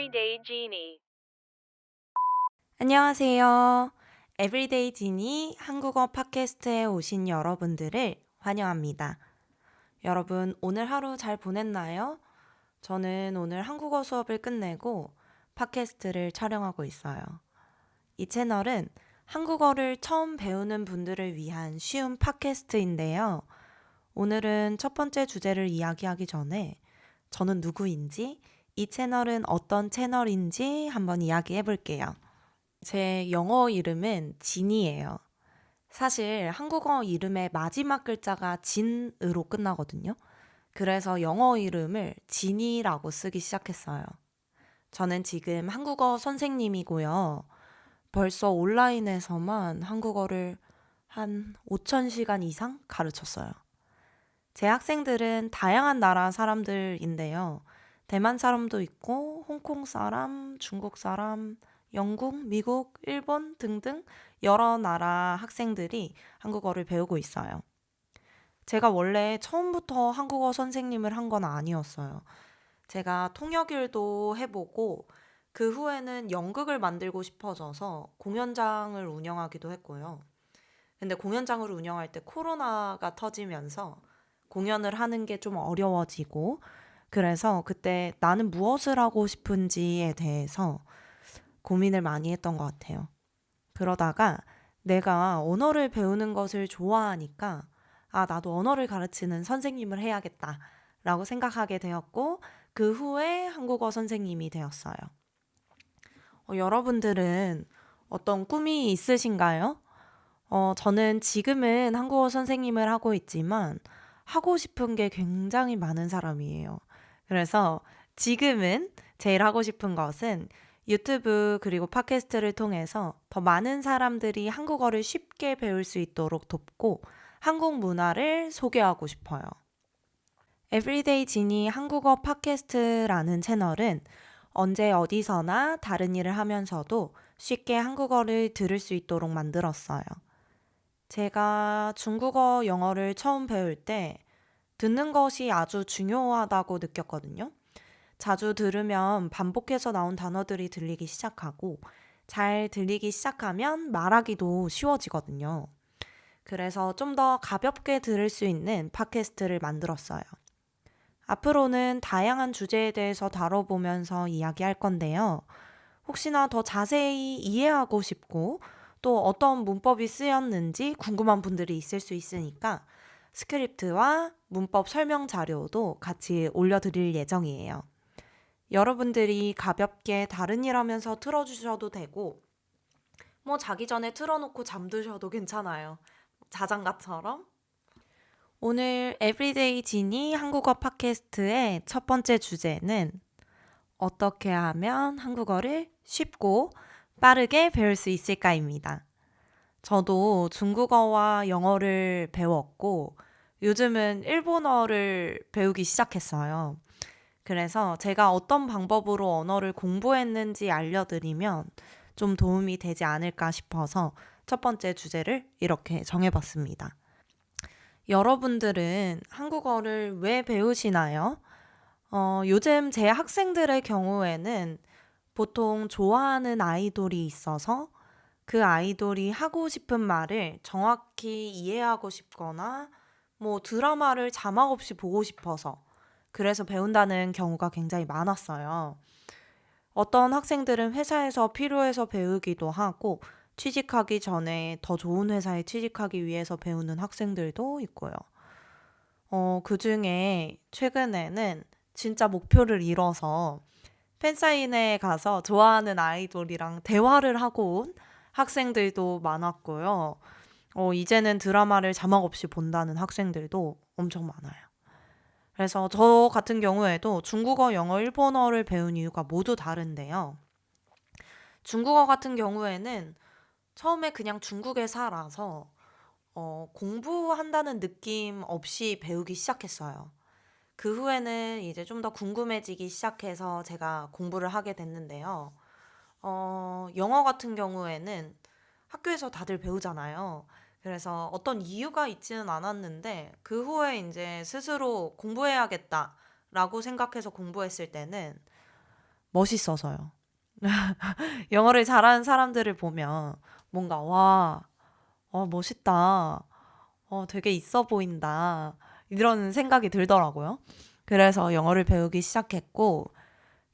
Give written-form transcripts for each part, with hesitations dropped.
Everyday Genie. 안녕하세요. 에브리데이 지니 한국어 팟캐스트에 오신 여러분들을 환영합니다. 여러분, 오늘 하루 잘 보냈나요? 저는 오늘 한국어 수업을 끝내고 팟캐스트를 촬영하고 있어요. 이 채널은 한국어를 처음 배우는 분들을 위한 쉬운 팟캐스트인데요. 오늘은 첫 번째 주제를 이야기하기 전에 저는 누구인지, 이 채널은 어떤 채널인지 한번 이야기해 볼게요. 제 영어 이름은 진이에요. 사실 한국어 이름의 마지막 글자가 진으로 끝나거든요. 그래서 영어 이름을 진이라고 쓰기 시작했어요. 저는 지금 한국어 선생님이고요. 벌써 온라인에서만 한국어를 한 5,000시간 이상 가르쳤어요. 제 학생들은 다양한 나라 사람들인데요. 대만 사람도 있고, 홍콩 사람, 중국 사람, 영국, 미국, 일본 등등 여러 나라 학생들이 한국어를 배우고 있어요. 제가 원래 처음부터 한국어 선생님을 한 건 아니었어요. 제가 통역일도 해보고, 그 후에는 연극을 만들고 싶어져서 공연장을 운영하기도 했고요. 근데 공연장을 운영할 때 코로나가 터지면서 공연을 하는 게 좀 어려워지고, 그래서 그때 나는 무엇을 하고 싶은지에 대해서 고민을 많이 했던 것 같아요. 그러다가 내가 언어를 배우는 것을 좋아하니까, 아, 나도 언어를 가르치는 선생님을 해야겠다 라고 생각하게 되었고, 그 후에 한국어 선생님이 되었어요. 여러분들은 어떤 꿈이 있으신가요? 저는 지금은 한국어 선생님을 하고 있지만 하고 싶은 게 굉장히 많은 사람이에요. 그래서 지금은 제일 하고 싶은 것은 유튜브 그리고 팟캐스트를 통해서 더 많은 사람들이 한국어를 쉽게 배울 수 있도록 돕고 한국 문화를 소개하고 싶어요. Everyday 진이 한국어 팟캐스트라는 채널은 언제 어디서나 다른 일을 하면서도 쉽게 한국어를 들을 수 있도록 만들었어요. 제가 중국어, 영어를 처음 배울 때 듣는 것이 아주 중요하다고 느꼈거든요. 자주 들으면 반복해서 나온 단어들이 들리기 시작하고 잘 들리기 시작하면 말하기도 쉬워지거든요. 그래서 좀 더 가볍게 들을 수 있는 팟캐스트를 만들었어요. 앞으로는 다양한 주제에 대해서 다뤄보면서 이야기할 건데요. 혹시나 더 자세히 이해하고 싶고 또 어떤 문법이 쓰였는지 궁금한 분들이 있을 수 있으니까 스크립트와 문법 설명 자료도 같이 올려드릴 예정이에요. 여러분들이 가볍게 다른 일 하면서 틀어주셔도 되고, 뭐 자기 전에 틀어놓고 잠드셔도 괜찮아요. 자장가처럼. 오늘 에브리데이 지니 한국어 팟캐스트의 첫 번째 주제는 어떻게 하면 한국어를 쉽고 빠르게 배울 수 있을까입니다. 저도 중국어와 영어를 배웠고 요즘은 일본어를 배우기 시작했어요. 그래서 제가 어떤 방법으로 언어를 공부했는지 알려드리면 좀 도움이 되지 않을까 싶어서 첫 번째 주제를 이렇게 정해봤습니다. 여러분들은 한국어를 왜 배우시나요? 요즘 제 학생들의 경우에는 보통 좋아하는 아이돌이 있어서 그 아이돌이 하고 싶은 말을 정확히 이해하고 싶거나 뭐 드라마를 자막 없이 보고 싶어서 그래서 배운다는 경우가 굉장히 많았어요. 어떤 학생들은 회사에서 필요해서 배우기도 하고 취직하기 전에 더 좋은 회사에 취직하기 위해서 배우는 학생들도 있고요. 그 중에 최근에는 진짜 목표를 이뤄서 팬사인회에 가서 좋아하는 아이돌이랑 대화를 하고 온 학생들도 많았고요. 이제는 드라마를 자막 없이 본다는 학생들도 엄청 많아요. 그래서 저 같은 경우에도 중국어, 영어, 일본어를 배운 이유가 모두 다른데요. 중국어 같은 경우에는 처음에 그냥 중국에 살아서 공부한다는 느낌 없이 배우기 시작했어요. 그 후에는 이제 좀 더 궁금해지기 시작해서 제가 공부를 하게 됐는데요. 영어 같은 경우에는 학교에서 다들 배우잖아요. 그래서 어떤 이유가 있지는 않았는데 그 후에 이제 스스로 공부해야겠다라고 생각해서 공부했을 때는 멋있어서요. 영어를 잘하는 사람들을 보면 뭔가 와, 멋있다. 되게 있어 보인다. 이런 생각이 들더라고요. 그래서 영어를 배우기 시작했고,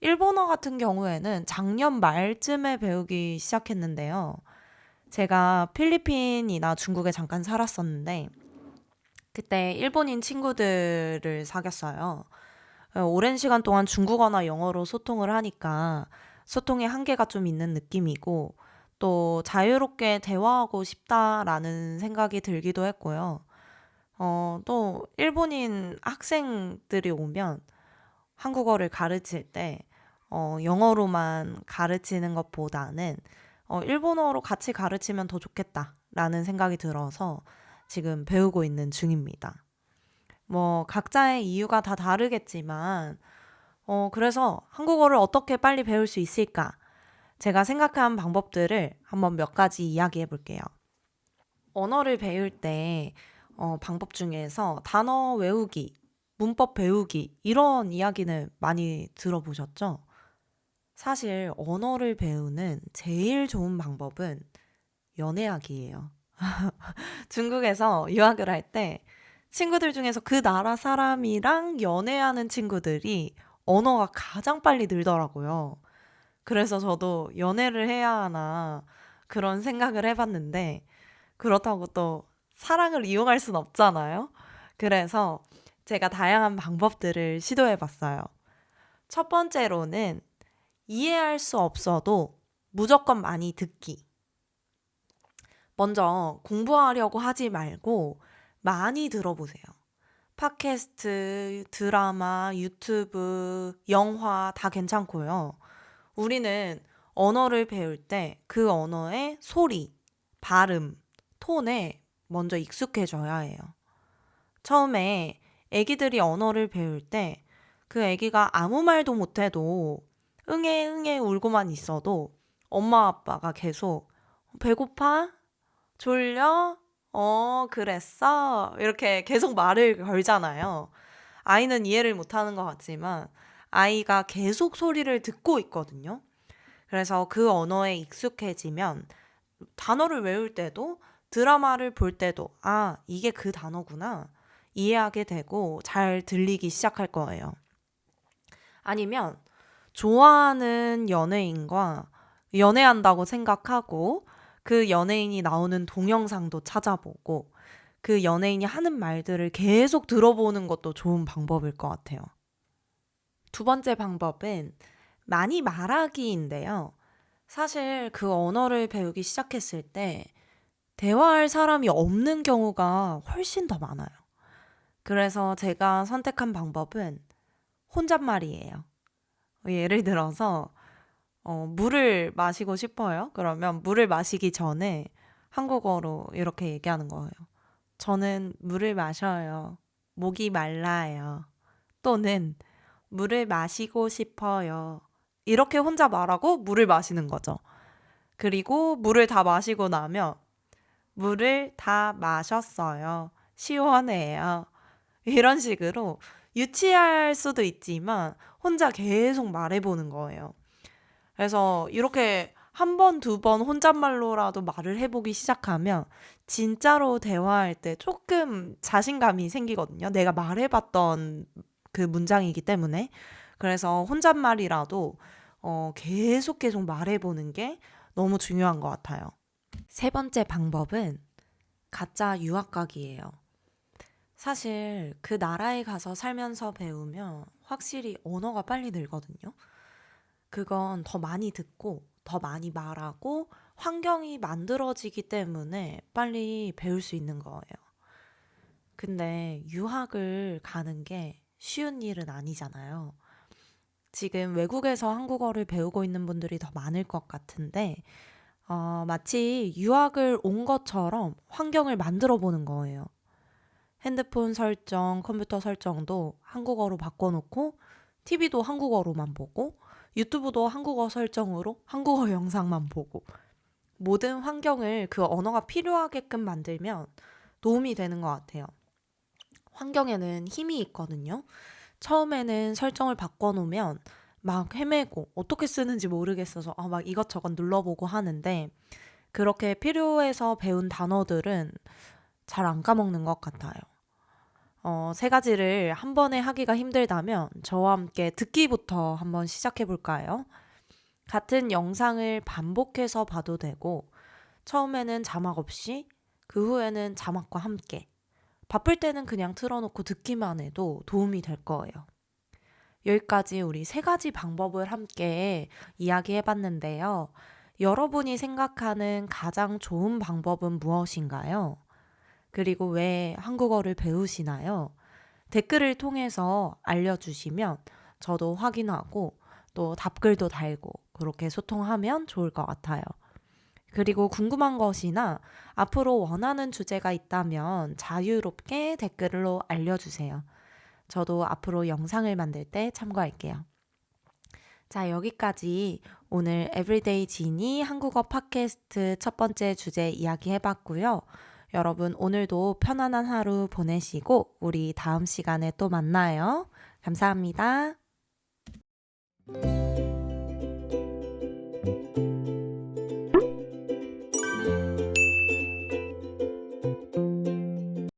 일본어 같은 경우에는 작년 말쯤에 배우기 시작했는데요. 제가 필리핀이나 중국에 잠깐 살았었는데, 그때 일본인 친구들을 사귀었어요. 오랜 시간 동안 중국어나 영어로 소통을 하니까 소통의 한계가 좀 있는 느낌이고, 또 자유롭게 대화하고 싶다라는 생각이 들기도 했고요. 또 일본인 학생들이 오면 한국어를 가르칠 때 영어로만 가르치는 것보다는 일본어로 같이 가르치면 더 좋겠다라는 생각이 들어서 지금 배우고 있는 중입니다. 뭐 각자의 이유가 다 다르겠지만 그래서 한국어를 어떻게 빨리 배울 수 있을까? 제가 생각한 방법들을 한번 몇 가지 이야기해 볼게요. 언어를 배울 때 방법 중에서 단어 외우기, 문법 배우기 이런 이야기는 많이 들어보셨죠? 사실 언어를 배우는 제일 좋은 방법은 연애하기예요. 중국에서 유학을 할 때 친구들 중에서 그 나라 사람이랑 연애하는 친구들이 언어가 가장 빨리 늘더라고요. 그래서 저도 연애를 해야 하나 그런 생각을 해봤는데 그렇다고 또 사랑을 이용할 순 없잖아요. 그래서 제가 다양한 방법들을 시도해봤어요. 첫 번째로는 이해할 수 없어도 무조건 많이 듣기. 먼저 공부하려고 하지 말고 많이 들어보세요. 팟캐스트, 드라마, 유튜브, 영화 다 괜찮고요. 우리는 언어를 배울 때 그 언어의 소리, 발음, 톤에 먼저 익숙해져야 해요. 처음에 아기들이 언어를 배울 때 그 아기가 아무 말도 못해도 응애 응애 울고만 있어도 엄마 아빠가 계속 배고파? 졸려? 그랬어? 이렇게 계속 말을 걸잖아요. 아이는 이해를 못하는 것 같지만 아이가 계속 소리를 듣고 있거든요. 그래서 그 언어에 익숙해지면 단어를 외울 때도 드라마를 볼 때도 이게 그 단어구나. 이해하게 되고 잘 들리기 시작할 거예요. 아니면 좋아하는 연예인과 연애한다고 생각하고 그 연예인이 나오는 동영상도 찾아보고 그 연예인이 하는 말들을 계속 들어보는 것도 좋은 방법일 것 같아요. 두 번째 방법은 많이 말하기인데요. 사실 그 언어를 배우기 시작했을 때 대화할 사람이 없는 경우가 훨씬 더 많아요. 그래서 제가 선택한 방법은 혼잣말이에요. 예를 들어서 물을 마시고 싶어요. 그러면 물을 마시기 전에 한국어로 이렇게 얘기하는 거예요. 저는 물을 마셔요. 목이 말라요. 또는 물을 마시고 싶어요. 이렇게 혼자 말하고 물을 마시는 거죠. 그리고 물을 다 마시고 나면 물을 다 마셨어요. 시원해요. 이런 식으로 유치할 수도 있지만 혼자 계속 말해보는 거예요. 그래서 이렇게 한 번, 두 번 혼잣말로라도 말을 해보기 시작하면 진짜로 대화할 때 조금 자신감이 생기거든요. 내가 말해봤던 그 문장이기 때문에. 그래서 혼잣말이라도 계속 말해보는 게 너무 중요한 것 같아요. 세 번째 방법은 가짜 유학 가기예요. 사실 그 나라에 가서 살면서 배우면 확실히 언어가 빨리 늘거든요. 그건 더 많이 듣고 더 많이 말하고 환경이 만들어지기 때문에 빨리 배울 수 있는 거예요. 근데 유학을 가는 게 쉬운 일은 아니잖아요. 지금 외국에서 한국어를 배우고 있는 분들이 더 많을 것 같은데, 마치 유학을 온 것처럼 환경을 만들어 보는 거예요. 핸드폰 설정, 컴퓨터 설정도 한국어로 바꿔놓고, TV도 한국어로만 보고, 유튜브도 한국어 설정으로 한국어 영상만 보고, 모든 환경을 그 언어가 필요하게끔 만들면 도움이 되는 것 같아요. 환경에는 힘이 있거든요. 처음에는 설정을 바꿔놓으면 막 헤매고 어떻게 쓰는지 모르겠어서 막 이것저것 눌러보고 하는데 그렇게 필요해서 배운 단어들은 잘 안 까먹는 것 같아요. 세 가지를 한 번에 하기가 힘들다면 저와 함께 듣기부터 한번 시작해 볼까요? 같은 영상을 반복해서 봐도 되고 처음에는 자막 없이 그 후에는 자막과 함께 바쁠 때는 그냥 틀어놓고 듣기만 해도 도움이 될 거예요. 여기까지 우리 세 가지 방법을 함께 이야기해 봤는데요. 여러분이 생각하는 가장 좋은 방법은 무엇인가요? 그리고 왜 한국어를 배우시나요? 댓글을 통해서 알려주시면 저도 확인하고 또 답글도 달고 그렇게 소통하면 좋을 것 같아요. 그리고 궁금한 것이나 앞으로 원하는 주제가 있다면 자유롭게 댓글로 알려주세요. 저도 앞으로 영상을 만들 때 참고할게요. 자, 여기까지 오늘 에브리데이 지니 한국어 팟캐스트 첫 번째 주제 이야기 해봤고요. 여러분 오늘도 편안한 하루 보내시고 우리 다음 시간에 또 만나요. 감사합니다.